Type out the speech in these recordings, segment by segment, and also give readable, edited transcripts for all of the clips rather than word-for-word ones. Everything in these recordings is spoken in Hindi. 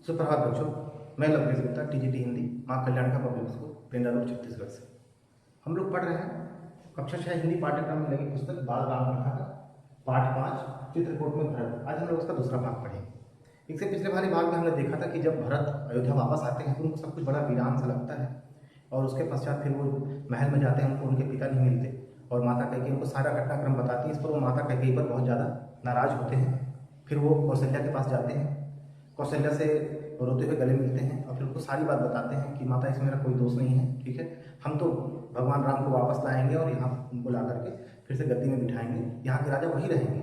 सुप्रभात बच्चों, मैं लवकेश गुप्ता टीजीटी हिंदी माँ कल्याण का पब्लिक स्कूल पेंडा रोड छत्तीसगढ़ से। हम लोग पढ़ रहे हैं कक्षा 6 हिंदी पाठ्यक्रम में लगी पुस्तक बाल राम कथा का पाठ 5 चित्रकूट में भरत। आज हम लोग उसका दूसरा भाग पढ़ेंगे। इससे पिछले वाले भाग में हमने देखा था कि जब भरत अयोध्या वापस आते हैं तो उनको सब कुछ बड़ा वीरान सा लगता है और उसके पश्चात फिर वो महल में जाते हैं। उनको उनके पिता नहीं मिलते और माता कैकेयी उनको सारा घटनाक्रम बताती है। इस पर वो माता कैकेयी पर बहुत ज़्यादा नाराज होते हैं। फिर वो कौशल्या के पास जाते हैं, कौशल्या से रोते हुए गले मिलते हैं और फिर उनको सारी बात बताते हैं कि माता इसमें मेरा कोई दोष नहीं है, ठीक है, हम तो भगवान राम को वापस लाएंगे और यहाँ उनको ला करके फिर से गद्दी में बिठाएंगे, यहाँ के राजा वही रहेंगे।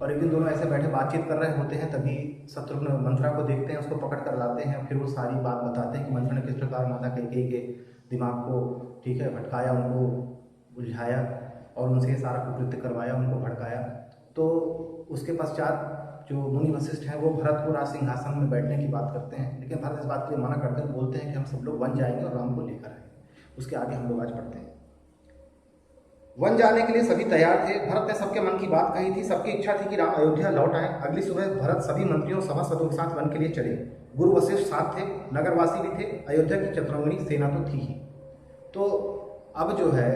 और एक दिन दोनों ऐसे बैठे बातचीत कर रहे होते हैं, तभी शत्रुघ्न मंथरा को देखते हैं, उसको पकड़ कर लाते हैं। फिर वो सारी बात बताते हैं कि मंथरा ने किस प्रकार माता कैकेयी के दिमाग को, ठीक है, भटकाया, उनको उलझाया और उनसे सारा कुकृत्य करवाया, उनको भड़काया। तो उसके पश्चात जो मुनि वशिष्ठ हैं वो भरत को राज सिंहासन में बैठने की बात करते हैं, लेकिन भरत इस बात के लिए मना करते हैं, बोलते हैं कि हम सब लोग वन जाएंगे और राम को लेकर आएंगे। उसके आगे हम लोग आज पढ़ते हैं। वन जाने के लिए सभी तैयार थे। भरत ने सबके मन की बात कही थी। सबकी इच्छा थी कि राम अयोध्या लौट आए। अगली सुबह भरत सभी मंत्रियों सभासदों के साथ वन के लिए चले। गुरु वशिष्ठ साथ थे, नगरवासी भी थे, अयोध्या की चतुरंगिणी सेना तो थी ही। तो अब जो है,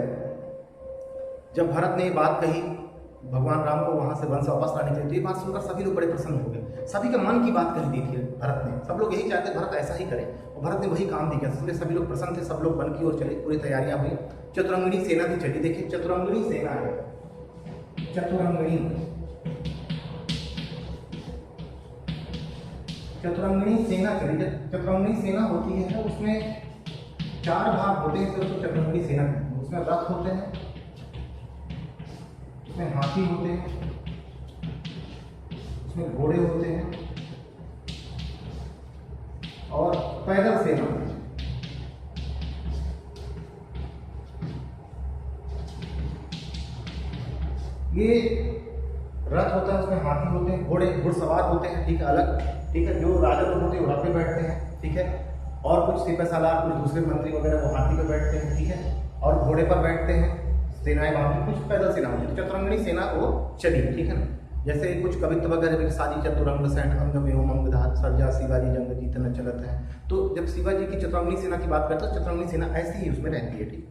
जब भरत ने ये बात कही भगवान राम को वहां से वन से वापस लाने के लिए, तो ये बात सुनकर सभी लोग बड़े प्रसन्न हो गए। सभी के मन की बात कह दी थी भरत ने, सब लोग यही चाहते भरत ऐसा ही करे और भरत ने वही काम भी किया। इसलिए सभी लोग प्रसन्न थे। सब लोग वन की ओर चले, पूरी तैयारियां हुई। चतुरंगिणी सेना भी चली। देखिए चतुरंगिणी सेना है, चतुरंगिणी सेना चली। चतुरंगिणी सेना होती है, उसमें 4 भाग होते हैं, तो चतुरंगिणी सेना उसमें रथ होते हैं, उसमें हाथी होते हैं, उसमें घोड़े होते हैं और पैदल सेना। ये रथ होता है, उसमें हाथी होते हैं, घोड़े घुड़सवार होते हैं, ठीक है, अलग, ठीक है। जो राजा लोग होते हैं वो रथ पे बैठते हैं, ठीक है, और कुछ सिपह सालार, कुछ दूसरे मंत्री वगैरह वो हाथी पे बैठते हैं, ठीक है, और घोड़े पर बैठते हैं। सेनाएं बाकी कुछ पैदल सेना होती है। चतुरंगिणी सेना वो चली, ठीक है ना। जैसे कुछ कवित्व वगैरह में साजी चतुरंग सैन अंग एवं अंगधार सर्जा शिवाजी जंग जीतन चलत है। तो जब शिवाजी की चतुरंगिणी सेना की बात करते हैं, चतुरंगिणी सेना ऐसी ही उसमें रहती है, ठीक।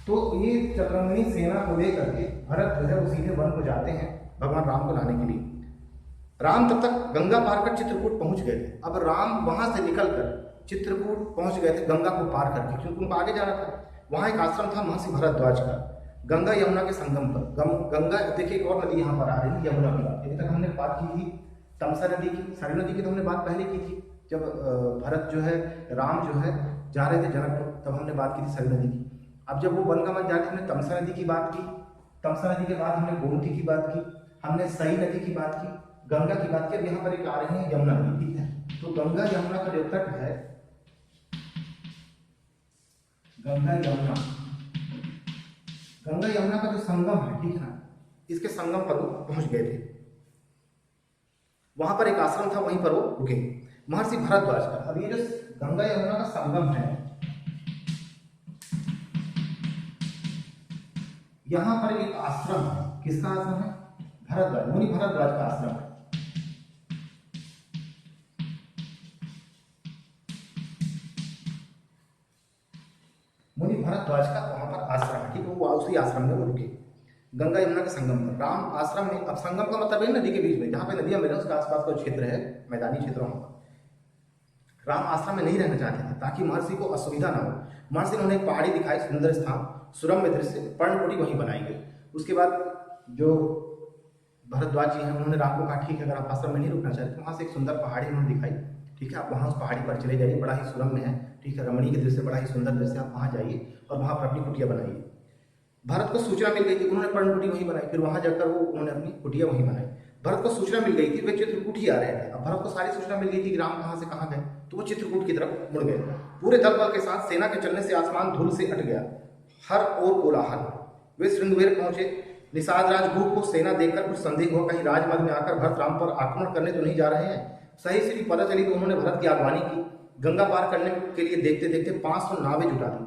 तो ये चतुरंगिणी सेना को लेकर के भरत जो है वो सीधे वन को जाते हैं भगवान राम को लाने के लिए। राम तब तक गंगा पार कर चित्रकूट पहुंच गए थे। अब राम वहां से निकलकर चित्रकूट पहुंच गए थे गंगा को पार करके, क्योंकि उनको आगे जाना था। वहां एक आश्रम था महर्षि भरद्वाज का, गंगा यमुना के संगम पर। गंगा, देखिए एक और नदी यहाँ पर आ रही है, यमुना की बात। अभी तक हमने बात की थी तमसा नदी की, सरयू नदी की तो हमने बात पहले की थी। जब भरत जो है, राम जो है जा रहे थे जनकपुर, तब हमने बात की थी सरयू नदी की। अब जब वो वन का मन जा रहे थे, हमने तमसा नदी की बात की। तमसा नदी के बाद हमने गोमती की बात की, हमने सई नदी की बात की, गंगा की बात की। अब यहाँ पर एक आ रही है यमुना नदी, ठीक है। तो गंगा यमुना का जो तट है, गंगा यमुना का जो संगम है, ठीक है ना, इसके संगम पर वो पहुंच गए थे। वहां पर एक आश्रम था, वहीं पर वो रुके महर्षि भरद्वाज का। अब ये जो गंगा यमुना का संगम है, यहां पर एक आश्रम है। किसका आश्रम है? भरद्वाज, मुनि भरद्वाज का आश्रम है। मुनि भरद्वाज का वहां पर आश्रम है, ठीक है। वो उसी आश्रम में वो रुके गंगा यमुना के संगम पर। राम आश्रम में, अब संगम का मतलब है नदी के बीच में, जहाँ पे नदियां मिले उसके आसपास का क्षेत्र है, मैदानी क्षेत्र वहां पर। राम आश्रम में नहीं रहना चाहते थे ताकि महर्षि को असुविधा ना हो। महर्षि ने उन्हें एक पहाड़ी दिखाई, सुंदर स्थान, सुरम्य दृश्य, पर्णकुटी वहीं बनाई गई। उसके बाद जो भरद्वाज जी हैं उन्होंने राम को कहा, ठीक है, अगर आप आश्रम में नहीं रुकना चाहते तो वहां से एक सुंदर पहाड़ी उन्होंने दिखाई, ठीक है, आप वहाँ उस पहाड़ी पर चले जाइए, बड़ा ही सुरम्य है, ठीक है, रमणीय दृश्य, बड़ा ही सुंदर दृश्य, आप वहाँ जाइए और वहाँ पर अपनी कुटिया बनाइए। भरत को सूचना मिल गई थी, उन्होंने पर्णकुटी वहीं बनाई। फिर वहाँ जाकर वो उन्होंने अपनी कुटिया वहीं बनाई। भरत को सूचना मिल गई थी, वे चित्रकूट ही आ रहे थे। अब भरत को सारी सूचना मिल गई थी कि राम कहाँ से कहाँ गए, तो वो चित्रकूट की तरफ मुड़ गए। पूरे दल बल के साथ सेना के चलने से आसमान धूल से अट गया, हर ओर कोलाहल। वे श्रृंगवेर पहुंचे। निषाद राजगुरु को सेना देखकर कुछ संदेह हुआ, कहीं राजमार्ग में आकर भरत राम पर आक्रमण करने तो नहीं जा रहे हैं। सही से पता चली तो उन्होंने भरत की अगवानी की। गंगा पार करने के लिए देखते देखते 500 नावें जुटा दी।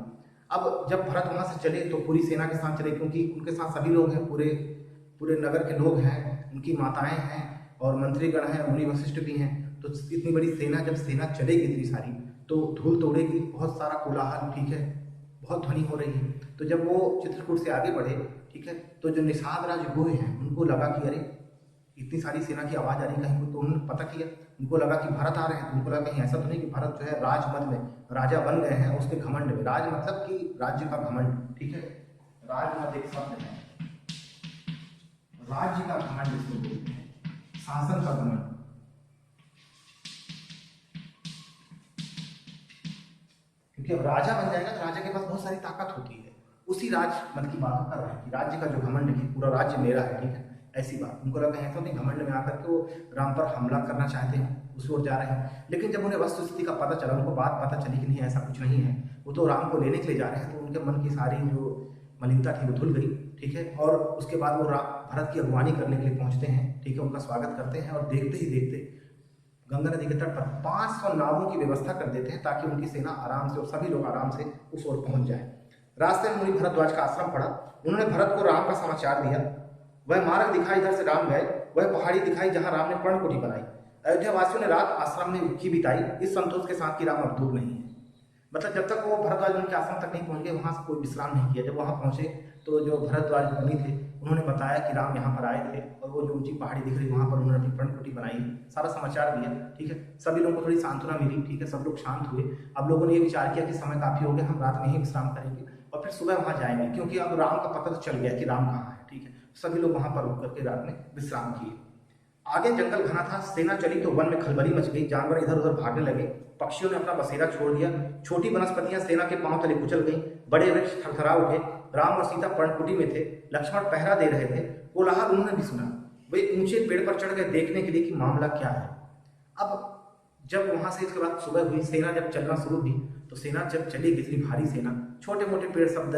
अब जब भरत वहां से चले तो पूरी सेना के साथ चले, क्योंकि उनके साथ सभी लोग हैं, पूरे नगर के लोग हैं, उनकी माताएं हैं, और मंत्रीगण हैं, मुनि वशिष्ठ भी हैं। तो इतनी बड़ी सेना, जब सेना चलेगी इतनी सारी, तो धूल तोड़ेगी, बहुत सारा कोलाहल, ठीक है, बहुत ध्वनि हो रही है। तो जब वो चित्रकूट से आगे बढ़े, ठीक है, तो जो निषाद राज गोहे हैं उनको लगा कि अरे इतनी सारी सेना की आवाज़ आ रही कहीं को, तो उन्होंने पता किया, उनको लगा कि भारत आ रहे हैं। तो उनको लगा कहीं ऐसा तो नहीं कि भारत जो है राजमद में राजा बन गए हैं, उसके घमंड में, राज मतलब कि राज्य का घमंड, ठीक है, राजमद एक शब्द है, राज्य का घमंड इसको बोलते हैं, शासन का घमंड। क्योंकि अब राजा बन जाएगा तो राजा के पास बहुत सारी ताकत होती है, उसी राजमद की बात कर रहे हैं कि राज्य का जो घमंड है, पूरा राज्य मेरा है, ठीक है, ऐसी बात। उनको लगा ऐसा नहीं, घमंड में आकर के वो राम पर हमला करना चाहते हैं, उस ओर जा रहे हैं। लेकिन जब उन्हें वस्तुस्थिति का पता चला, उनको बात पता चली कि नहीं ऐसा कुछ नहीं है, वो तो राम को लेने के लिए जा रहे हैं, तो उनके मन की सारी जो मलिनता थी वो धुल गई, ठीक है। और उसके बाद वो भरत की अगवानी करने के लिए पहुंचते हैं, ठीक है, उनका स्वागत करते हैं, और देखते ही देखते गंगा नदी के तट पर 500 नावों की व्यवस्था कर देते हैं, ताकि उनकी सेना आराम से और सभी लोग आराम से उस ओर पहुंच जाए। रास्ते में मुनि भरद्वाज का आश्रम पड़ा, उन्होंने भरत को राम का समाचार दिया। वह मार्ग दिखाई इधर से राम गए, वह पहाड़ी दिखाई जहां राम ने पर्णकुटी बनाई। अयोध्या वासियों ने रात आश्रम में की बिताई, इस संतोष के साथ कि राम अब दूर नहीं है। मतलब जब तक वो भरद्वाज उनके आश्रम तक नहीं पहुंच गए, वहां से कोई विश्राम नहीं किया। जब वहां पहुंचे तो जो भरद्वाज मुनि थे उन्होंने बताया कि राम यहाँ पर आए थे, और वो जो ऊंची पहाड़ी दिख रही वहां पर उन्होंने अपनी पर्णकुटी बनाई, सारा समाचार दिया, ठीक है। सभी लोगों को थोड़ी सांत्वना मिली, ठीक है, सब लोग शांत हुए। अब लोगों ने ये विचार किया कि समय काफी हो गया, हम रात में ही विश्राम करेंगे और फिर सुबह वहां जाएंगे, क्योंकि अब राम का पता तो चल गया कि राम कहाँ है, ठीक है। सभी लोग वहां पर रुक करके रात में विश्राम किए। आगे जंगल घना था, सेना चली तो वन में खलबली मच गई, जानवर इधर उधर भागने लगे, पक्षियों ने अपना बसेरा छोड़ दिया, छोटी वनस्पतियां सेना के पांव तले कुचल गईं, बड़े वृक्ष थरथरा उठे। राम और सीता पर्णकुटी में थे, लक्ष्मण पहरा दे रहे थे, कोलाहल उन्होंने भी सुना। वे ऊंचे पेड़ पर चढ़ गए देखने के लिए कि मामला क्या है। अब जब वहां से इसके बाद सुबह हुई, सेना जब चलना शुरू हुई, तो सेना जब चली, इतनी भारी सेना, छोटे मोटे पेड़ सब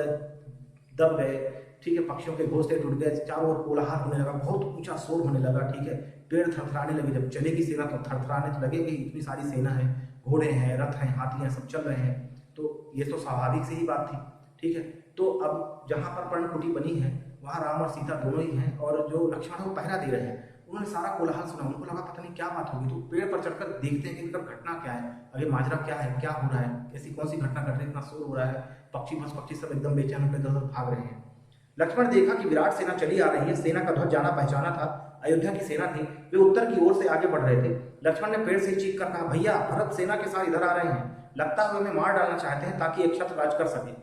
दब गए, ठीक है, पक्षियों के घोंसले टूट गए, चारों ओर कोलाहल होने लगा, बहुत ऊंचा शोर होने लगा, ठीक है, पेड़ थरथराने लगे। जब चलेगी सेना तो थरथराने तो लगे कि इतनी सारी सेना है, घोड़े हैं, रथ हैं, हाथी हैं, सब चल रहे हैं, तो ये तो स्वाभाविक सी ही बात थी, ठीक है। तो अब जहां पर पर्णकुटी बनी है वहां राम और सीता दोनों ही हैं, और जो लक्ष्मण है वो पहरा दे रहे हैं। उन्होंने सारा कोलाहल सुना, उनको लगा पता नहीं क्या बात होगी, तो पेड़ पर चढ़कर देखते हैं कि इनका घटना क्या है, अरे माजरा क्या है, क्या हो रहा है, ऐसी कौन सी घटना घट रही है, इतना शोर हो रहा है, पक्षी सब एकदम बेचैन होकर इधर भाग रहे हैं। लक्ष्मण देखा कि विराट सेना चली आ रही है, सेना का ध्वज जाना पहचाना था, अयोध्या की सेना थी, वे उत्तर की ओर से आगे बढ़ रहे थे। लक्ष्मण ने पेड़ से चीख कर कहा, भैया भरत सेना के साथ इधर आ रहे हैं, लगता है हमें मार डालना चाहते हैं ताकि एक छत्र राज कर सके।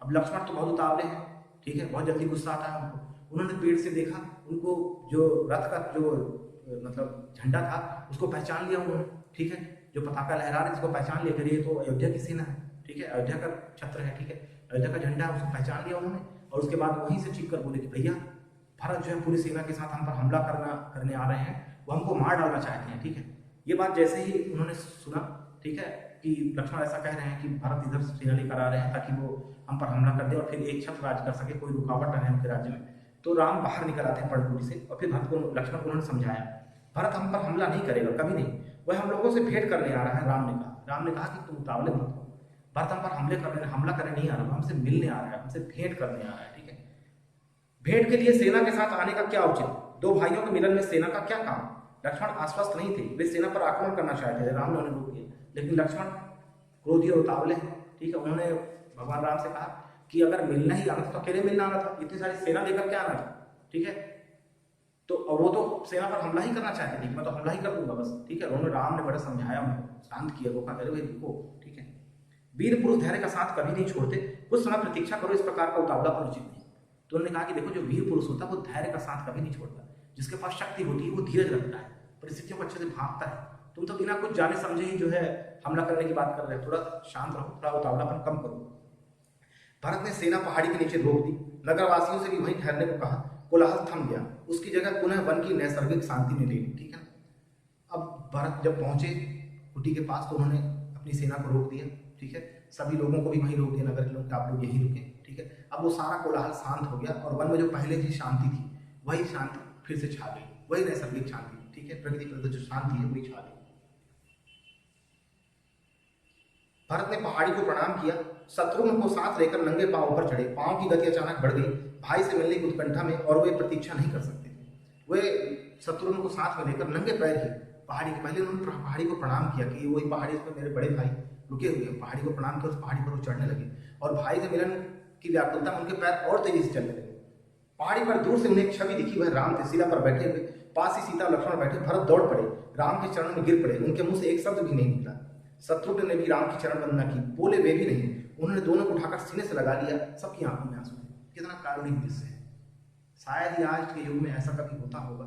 अब लक्ष्मण तो बहुत उतावले हैं, ठीक है, बहुत जल्दी गुस्सा आता है उनको। उन्होंने पेड़ से देखा, उनको जो रथ का जो मतलब झंडा था उसको पहचान लिया उन्होंने, ठीक है, जो पताका लहरा रहे उसको पहचान लिया, ये तो अयोध्या की सेना है, ठीक है, अयोध्या का छत्र है, ठीक है, अयोध्या का झंडा है, उसको पहचान लिया उन्होंने। और उसके बाद वहीं से चीख कर बोले कि भैया भारत जो है पूरी सेना के साथ हम पर हमला करने आ रहे हैं, वो हमको मार डालना चाहते हैं, ठीक है। ये बात जैसे ही उन्होंने सुना, ठीक है, कि लक्ष्मण ऐसा कह रहे हैं कि भारत इधर सेना लेकर आ रहे हैं ताकि वो हम पर हमला कर दे और फिर एक छत्र राज कर सके, कोई रुकावट न है उनके राज्य में, तो राम बाहर निकल आते हैं पर्णकुटी से। और फिर भरत को, लक्ष्मण को उन्होंने समझाया, भारत हम पर हमला नहीं करेगा, कभी नहीं, वह हम लोगों से भेंट करने आ रहा है। राम ने कहा कि तुम उतावले मत हो, भारत हम पर हमला करने नहीं आ रहा, हमसे मिलने आ रहा है, हमसे भेंट करने आ रहा है, ठीक है। भेंट के लिए सेना के साथ आने का क्या उचित, दो भाइयों के मिलन में सेना का क्या काम। लक्ष्मण आश्वस्त नहीं थे, वे सेना पर आक्रमण करना चाहते थे, राम ने उन्हें रोक दिया। लेकिन लक्ष्मण क्रोधी और उतावले हैं, ठीक है, उन्होंने भगवान राम से कहा कि अगर मिलना ही आना था तो अकेले मिलना आना था, इतनी सारी सेना लेकर क्या आना था, ठीक है। तो वो तो सेना पर हमला ही करना चाहते थे, मैं तो हमला ही कर दूंगा बस, ठीक है। उन्होंने, राम ने बड़ा समझाया उनको, शांत किया, रोका, करे भाई रुको, ठीक है, वीर पुरुष धैर्य का साथ कभी नहीं छोड़ते, कुछ समय प्रतीक्षा करो, इस प्रकार का उतावलापन उचित नहीं। तो उन्होंने कहा कि देखो जो वीर पुरुष होता है वो धैर्य का साथ कभी नहीं छोड़ता, जिसके पास शक्ति होती है वो धीरज रखता है, परिस्थितियों को अच्छे से भांपता है। तुम तो बिना कुछ जाने समझे ही जो है हमला करने की बात कर रहे हो, थोड़ा शांत रहो, थोड़ा उतावलापन कम करो। भारत ने सेना पहाड़ी के नीचे रोक दी, नगरवासियों से भी वहीं ठहरने को कहा, कोलाहल थम गया, उसकी जगह पुनः वन की नैसर्गिक शांति ने ले ली, ठीक है। अब भारत जब पहुंचे कुटी के पास तो उन्होंने अपनी सेना को रोक दिया, ठीक है, सभी लोगों को भी वहीं रोक दिया, नगर के लोग आप लोग यहीं रुके, ठीक है। अब वो सारा कोलाहल शांत हो गया और वन में जो पहले की शांति थी वही शांति फिर से छा गई, वही नैसर्गिक शांति, ठीक है, प्रकृति प्रदत्त जो शांति है वही छा गई। भरत ने पहाड़ी को प्रणाम किया, शत्रुघ्न को साथ लेकर नंगे पांव ऊपर चढ़े, पांव की गति अचानक बढ़ गई, भाई से मिलने की उत्कंठा में, और वे प्रतीक्षा नहीं कर सकते थे। वे शत्रुघ्न को साथ में लेकर नंगे पैर ही पहाड़ी के पहले उन्होंने पहाड़ी को प्रणाम किया कि वही पहाड़ी पर मेरे बड़े भाई रुके हुए हैं। पहाड़ी को प्रणाम किया, उस पहाड़ी पर वो चढ़ने लगे और भाई के मिलन की व्याकुलता में उनके पैर और तेजी से चलने लगे। पहाड़ी पर दूर से उन्हें एक छवि दिखी, वह राम थे शिला पर बैठे हुए, पास ही सीता लक्ष्मण बैठे। भरत दौड़ पड़े, राम के चरणों में गिर पड़े, उनके मुंह से एक शब्द भी नहीं निकला। शत्रुघ्न ने भी राम की चरण वंदना की, बोले वे भी नहीं, उन्होंने दोनों को उठाकर सीने से लगा लिया। सबकी आंखों में आंसू थे। कितना कारुणिक दृश्य है। शायद ही आज के युग में ऐसा कभी होता होगा,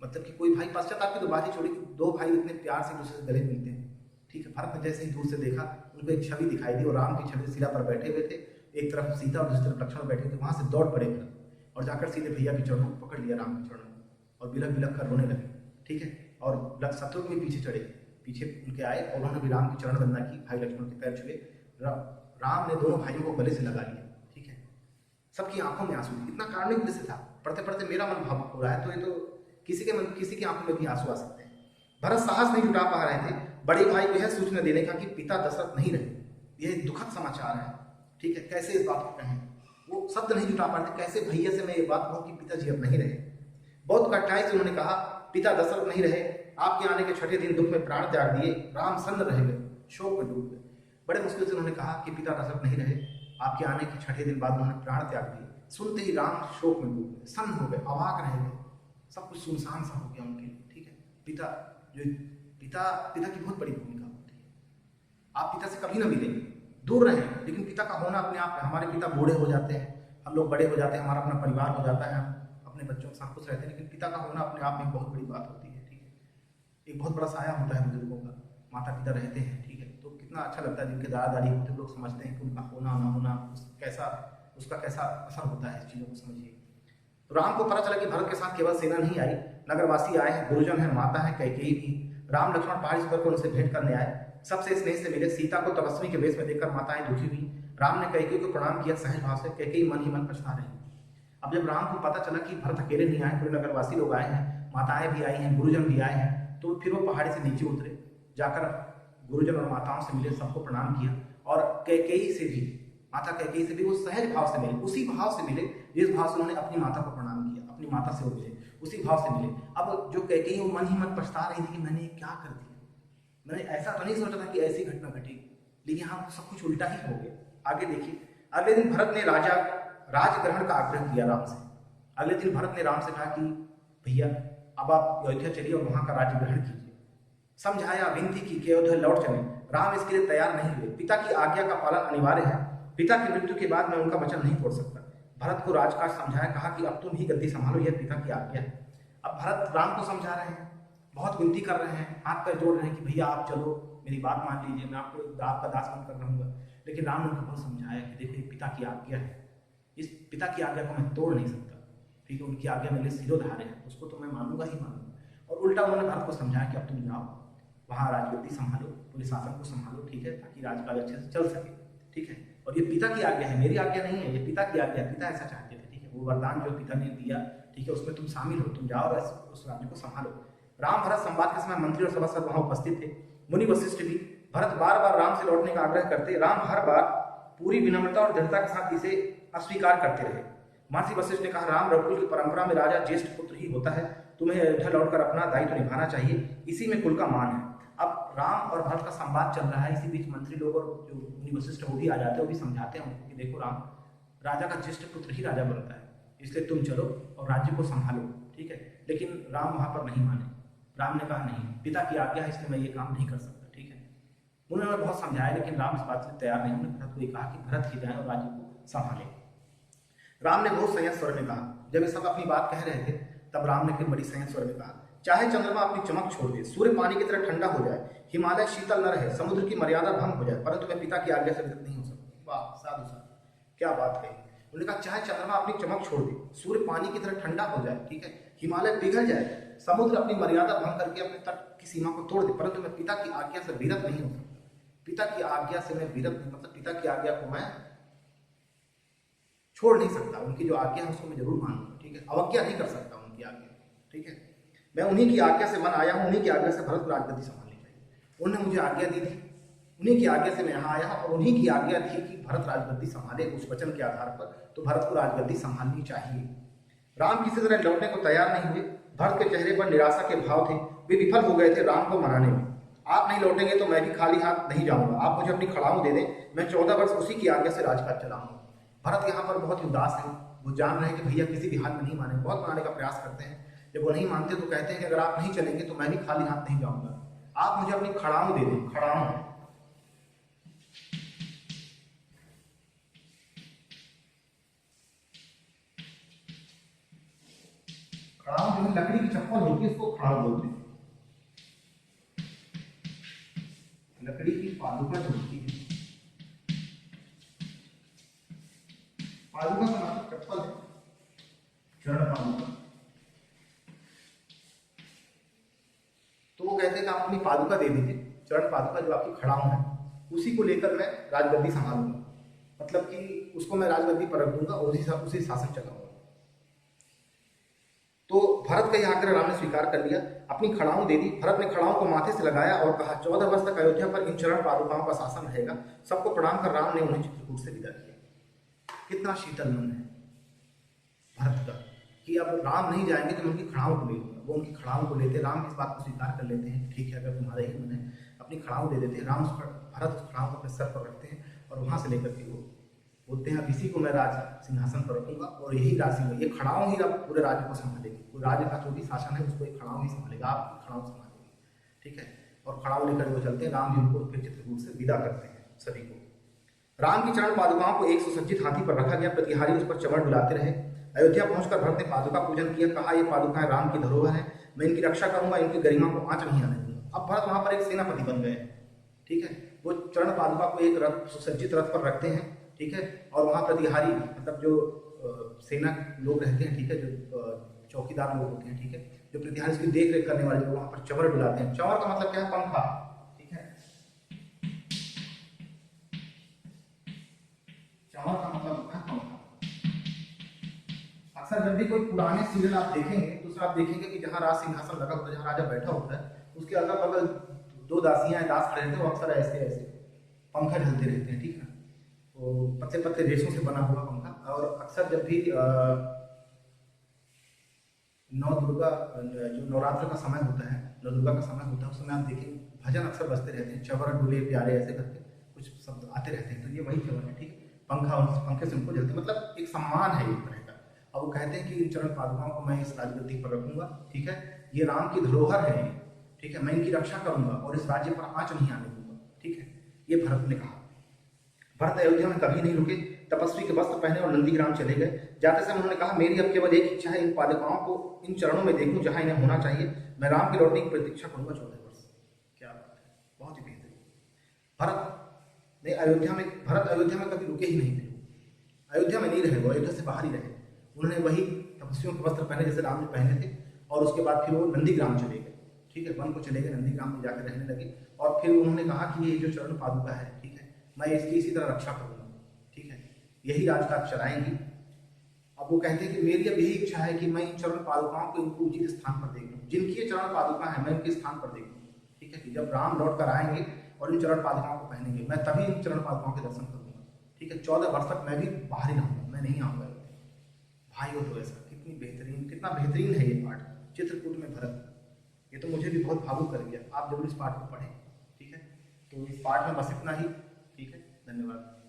मतलब कि कोई भाई पश्चाताप की तो बात ही छोड़ी कि दो भाई इतने प्यार से दूसरे से गले मिलते हैं। ठीक है, भरत ने जैसे ही दूर से देखा, उनको एक छवि दिखाई दी और राम की छवि शिला पर बैठे हुए थे, एक तरफ सीता और दूसरी तरफ लक्ष्मण बैठे थे। वहां से दौड़ पड़े भरत और जाकर सीधे भैया के चरणों को पकड़ लिया, राम के चरणों को, और बिलख बिलख कर रोने लगे। ठीक है, और शत्रुघ्न भी पीछे चढ़े, पीछे उनके आए और उन्होंने भी राम की चरण वंदना की, भाई लक्ष्मण के पैर छुए। राम ने दोनों भाइयों को गले से लगा लिया। ठीक है, सबकी आंखों में आंसू थे। इतना कारुणिक दृश्य था, पढ़ते पढ़ते मेरा मन भावुक हो रहा है। तो ये तो किसी की आंखों में भी आंसू आ सकते हैं। भरत साहस नहीं जुटा पा रहे थे बड़े भाई को यह सूचना देने का कि पिता दशरथ नहीं रहे। यह दुखद समाचार है। ठीक है, कैसे इस बात को कहें, वो शब्द नहीं जुटा पा रहे थे, कैसे भैया से मैं ये बात कहूँ कि पिताजी अब नहीं रहे। बहुत कठिनाई से उन्होंने कहा, पिता दशरथ नहीं रहे, आपके आने के छठे दिन दुख में प्राण त्याग दिए, राम सन्न रह गए, शोक में डूब गए। बड़े मुश्किल से उन्होंने कहा कि पिता दशरथ नहीं रहे, आपके आने के छठे दिन बाद उन्होंने प्राण त्याग दिए। सुनते ही राम शोक में डूब गए, सन्न हो गए, अवाक रह गए, सब कुछ सुनसान सा हो गया उनके लिए। ठीक है, पिता की बहुत बड़ी भूमिका होती है। आप पिता से कभी ना मिलेंगे, दूर रहें, लेकिन पिता का होना अपने आप, हमारे पिता बूढ़े हो जाते हैं, हम लोग बड़े हो जाते हैं, हमारा अपना परिवार हो जाता है, हम अपने बच्चों के साथ खुश रहते हैं, लेकिन पिता का होना अपने आप में बहुत बड़ी बात होती है। ठीक है, एक बहुत बड़ा साया होता है बुजुर्गों का, माता पिता रहते हैं। ठीक है, तो कितना अच्छा लगता है, जिनके दादा दादी होते हैं लोग समझते हैं कि उनका होना ना होना उसका कैसा असर होता है, इस चीज़ों को समझिए। तो राम को पता चला कि भरत के साथ केवल सेना नहीं आई, नगरवासी आए हैं, गुरुजन है, माता है कैकेयी भी। राम लक्ष्मण पहाड़ी से उतरकर उनसे भेंट करने आए, सबसे स्नेह से मिले। सीता को तपस्वी के वेश में देखकर माताएं दुखी हुई। राम ने कैकेयी को प्रणाम किया सहज भाव से, कैकेयी मन ही मन पछता रही। अब जब राम को पता चला कि भरत अकेले नहीं आए, पूरे नगरवासी लोग आए हैं, माताएं भी आई हैं, गुरुजन भी आए हैं, तो फिर वो पहाड़ी से नीचे उतरे, जाकर गुरुजन और माताओं से मिले, सबको प्रणाम किया। और कैकेयी से भी, माता कैकेयी से भी वो सहज भाव से मिले, उसी भाव से मिले जिस भाव से उन्होंने अपनी माता को प्रणाम किया, अपनी माता से वो मिले, उसी भाव से मिले। अब जो कैकेयी वो मन ही मन पछता रही थी कि मैंने क्या कर दिया, मैंने ऐसा तो नहीं सोचा था कि ऐसी घटना घटेगी, लेकिन हाँ सब कुछ उल्टा ही हो गया। आगे देखिए, अगले दिन भरत ने राज ग्रहण का आग्रह किया राम से। अगले दिन भरत ने राम से कहा कि भैया अब आप अयोध्या चलिए और वहां का राज्य ग्रहण कीजिए। समझाया, विनती की कि अयोध्या लौट चले। राम इसके लिए तैयार नहीं हुए। पिता की आज्ञा का पालन अनिवार्य है, पिता की मृत्यु के बाद मैं उनका वचन नहीं तोड़ सकता। भरत को राजकाज समझाया, कहा कि अब तुम ही गद्दी संभालो, यह पिता की आज्ञा है। अब भरत राम को समझा रहे हैं, बहुत विनती कर रहे हैं, हाथ पैर जोड़ रहे हैं कि भैया आप चलो, मेरी बात मान लीजिए, मैं आपका दास बनकर रहूंगा। लेकिन राम ने उनको बहुत समझाया कि देखो ये पिता की आज्ञा है, इस पिता की आज्ञा को मैं तोड़ नहीं सकता। ठीक है, उनकी आज्ञा मेरे सिरोधार्य है, उसको तो मैं मानूंगा ही मानूंगा। और उल्टा उन्होंने भरत को समझाया कि अब तुम जाओ, वहाँ राजगद्दी संभालो, पुलिस शासन को संभालो, ठीक है, ताकि राजकाज अच्छे से चल सके। ठीक है, और ये पिता की आज्ञा है, मेरी आज्ञा नहीं है, ये पिता की आज्ञा है, पिता ऐसा चाहते थे। ठीक है, वो वरदान जो पिता ने दिया, ठीक है, उसमें तुम शामिल हो, तुम जाओ और उस राज्य को संभालो। राम भरत संवाद के समय मंत्री और सभासद वहां उपस्थित थे, मुनि वशिष्ठ भी। भरत बार बार राम से लौटने का आग्रह करते, राम हर बार पूरी विनम्रता और दृढ़ता के साथ इसे अस्वीकार करते रहे। महर्षि वशिष्ठ ने कहा, राम रघुकुल की परंपरा में राजा ज्येष्ठ पुत्र ही होता है, तुम्हें अयोध्या लौटकर अपना दायित्व निभाना चाहिए, इसी में कुल का मान है। अब राम और भरत का संवाद चल रहा है, इसी बीच मंत्री लोग और जो मुनि वशिष्ठ वो भी आ जाते हैं, वो भी समझाते हैं उनको कि देखो राम, राजा का ज्येष्ठ पुत्र ही राजा बनता है, इसलिए तुम चलो और राज्य को संभालो। ठीक है, लेकिन राम वहां पर नहीं माने। राम ने कहा नहीं, पिता की आज्ञा है, इसलिए मैं ये काम नहीं कर सकता। ठीक है, उन्होंने बहुत समझाया, लेकिन राम इस बात से तैयार नहीं। उन्होंने भरत को ये कहा कि भरत ही जाए और राज्य को संभाले। राम ने बहुत संयत स्वर में कहा। जब ये सब अपनी बात कह रहे थे, तब राम ने फिर बड़ी संयत स्वर में कहा, चाहे चंद्रमा अपनी चमक छोड़ दे, सूर्य पानी की तरह ठंडा हो जाए, हिमालय शीतल न रहे, समुद्र की मर्यादा भंग हो जाए, परंतु मैं पिता की आज्ञा से विरत नहीं हो सकता। वाह, साधु साधु, क्या बात कही। उन्होंने कहा, चाहे चंद्रमा अपनी चमक छोड़ दे, सूर्य पानी की तरह ठंडा हो जाए, ठीक है, हिमालय पिघल जाए, समुद्र अपनी मर्यादा भंग करके अपने तट की सीमा को तोड़ दे, परंतु मैं पिता की आज्ञा से विरत नहीं हो सकता। पिता की आज्ञा से मैं विरत नहीं, मतलब पिता की आज्ञा को मैं छोड़ नहीं सकता। उनकी जो आज्ञा है उसको मैं जरूर मानूंगा। ठीक है, अवज्ञा नहीं कर सकता उनकी आज्ञा। ठीक है, मैं उन्हीं की आज्ञा से मन आया हूं, उन्हीं की आज्ञा से भरत को राजगद्दी संभालनी चाहिए। उन्होंने मुझे आज्ञा दी थी, उन्हीं की आज्ञा से मैं यहाँ आया और उन्हीं की आज्ञा थी कि भरत राजगद्दी संभाले। उस वचन के आधार पर तो भरत को राजगद्दी संभालनी चाहिए। राम किसी तरह लौटने को तैयार नहीं हुए। भरत के चेहरे पर निराशा के भाव थे, वे विफल हो गए थे राम को मनाने में। आप नहीं लौटेंगे तो मैं भी खाली हाथ नहीं जाऊंगा, आप मुझे अपनी खड़ाऊ दे दें, मैं 14 वर्ष उसी की आज्ञा से राजकाज चलाऊंगा। भरत यहाँ पर बहुत ही उदास है, वो जान रहे हैं कि भैया किसी भी हाल में नहीं माने, बहुत मनाने का प्रयास करते हैं। जब वो नहीं मानते तो कहते हैं कि अगर आप नहीं चलेंगे तो मैं भी खाली हाथ नहीं जाऊंगा, आप मुझे अपनी खड़ाऊ दे दें। खड़ाऊ खड़ाऊ जो है लकड़ी की चप्पल होती है, इसको खड़ाऊ बोलते हैं। लकड़ी की पादुका जो होती है, पादुका का मतलब चप्पल है, चरण पादुका। तो वो कहते हैं कि आप अपनी पादुका दे दीजिए, चरण पादुका जो आपकी खड़ाऊ है, उसी को लेकर मैं राजगद्दी संभालूंगा, मतलब कि उसको मैं राजगद्दी पर रख दूंगा और उसी शासन चलाऊंगा। तो भरत का यह आग्रह राम ने स्वीकार कर लिया, अपनी खड़ाऊ दे दी। भरत ने खड़ाऊ को माथे से लगाया और कहा, 14 वर्ष तक अयोध्या पर इन चरण पादुकाओं का शासन रहेगा। सबको प्रणाम कर राम ने उन्हें चित्रकूट से विदा किया। कितना शीतल मन है भरत का कि अब राम नहीं जाएंगे तो मैं उनकी खड़ाऊ को ले लूंगा। वो उनकी खड़ाऊ को लेते, राम इस बात को स्वीकार कर लेते हैं, ठीक है अगर तुम्हारा ही मन है, अपनी खड़ाऊ दे देते हैं। राम भरत उस खड़ाऊ को अपने सर पर रखते हैं और वहां से लेकर के वो बोलते हैं, अब इसी को मैं राज सिंहासन पर रखूंगा और यही राज, ये खड़ाऊ ही अब पूरे राज्य को संभालेगी। पूरे राज्य का जो भी शासन है उसको एक खड़ाऊ ही संभालेगा, आप खड़ाऊ संभालेगी, ठीक है। और खड़ाऊ लेकर वो चलते हैं, राम जी उनको फिर चित्रकूट से विदा करते हैं सभी को। राम की चरण पादुकाओं को एक सुसज्जित हाथी पर रखा गया, प्रतिहारी उस पर चमड़ डुलाते रहे। अयोध्या पहुंचकर भरत ने पादुका पूजन किया, कहा ये पादुकाएं राम की धरोहर है, मैं इनकी रक्षा करूंगा, इनकी गरिमा को आंच नहीं आने दूंगा। अब भरत वहां पर एक सेनापति बन गए, ठीक है। वो चरण पादुका को एक रथ, सुसज्जित रथ पर रखते हैं, ठीक है। और वहां प्रतिहारी मतलब जो सेना लोग रहते हैं, ठीक है, जो चौकीदार लोग होते हैं, ठीक है, जो प्रतिहारी उसकी देख रेख करने वाले लोग वहां पर चमर डुलाते हैं। चमर का मतलब क्या है? पंखा, ठीक है। चमर का मतलब होता है पंखा। अक्सर जब भी कोई पुराने सीरियल आप देखेंगे तो उसमें आप देखेंगे कि जहां राज सिंहासन लगा होता है, जहां राजा बैठा होता है, उसके अगल बगल दो दासियां दास खड़े रहते हैं, वो अक्सर ऐसे ऐसे पंखा झलते रहते हैं, ठीक है। तो पतले पतले रेशों से बना हुआ पंखा। और अक्सर जब भी नौ दुर्गा जो नवरात्र का समय होता है, नौ दुर्गा का समय होता है, उस समय आप देखेंगे भजन अक्सर बजते रहते हैं, चवर डुले प्यारे ऐसे करके कुछ शब्द आते रहते हैं, तो ये वही चवर है, ठीक है। पंखा, उस पंखे से उनको जलते, मतलब एक सम्मान है एक तरह का। अब वो कहते हैं कि इन चरण पादुकाओं को मैं इस राजगद्दी पर रखूंगा, ठीक है, ये राम की धरोहर है, ठीक है, मैं इनकी रक्षा करूंगा और इस राज्य पर आंच नहीं आने दूंगा, ठीक है। ये भरत ने कहा। भरत अयोध्या में कभी नहीं रुके, तपस्वी के वस्त्र पहने और नंदीग्राम चले गए। जाते समय उन्होंने कहा, मेरी अब केवल एक इच्छा है, इन पादुकाओं को इन चरणों में देखूं जहां इन्हें होना चाहिए। मैं राम के लौटने की प्रतीक्षा करूंगा 14 वर्ष। क्या बात है, बहुत ही बेहतरीन। भरत अयोध्या में कभी रुके ही नहीं थे, अयोध्या में नहीं रहे, वो अयोध्या से बाहर ही रहे। उन्होंने वही तपस्वियों के वस्त्र पहने जैसे राम ने पहने थे, और उसके बाद फिर वो नंदीग्राम चले गए, ठीक है, वन को चले गए, नंदीग्राम में जाकर रहने लगे। और फिर उन्होंने कहा कि ये जो चरण पादुका है, ठीक है, मैं इसकी इसी तरह रक्षा करूंगा, ठीक है, यही राजकाज चलाएंगी। अब वो कहते हैं कि मेरी अब यही इच्छा है कि मैं इन चरण पादुकाओं को इनको उचित स्थान पर देखूं, जिनकी ये चरण पादुका है मैं इनके स्थान पर देखूं, ठीक है, कि जब राम लौट कर आएंगे और इन चरण पादुकाओं को पहनेंगे, मैं तभी इन चरण पादुकाओं के दर्शन करूंगा, ठीक है। 14 वर्ष तक मैं भी बाहर ही रहूंगा, मैं नहीं आऊंगा। भाई हो तो ऐसा, कितनी बेहतरीन, कितना बेहतरीन है ये पाठ, चित्रकूट में भरत। ये तो मुझे भी बहुत भावुक कर गया। आप जरूर इस पाठ को पढ़ें, ठीक है। तो इस पाठ में बस इतना ही, ठीक है, धन्यवाद।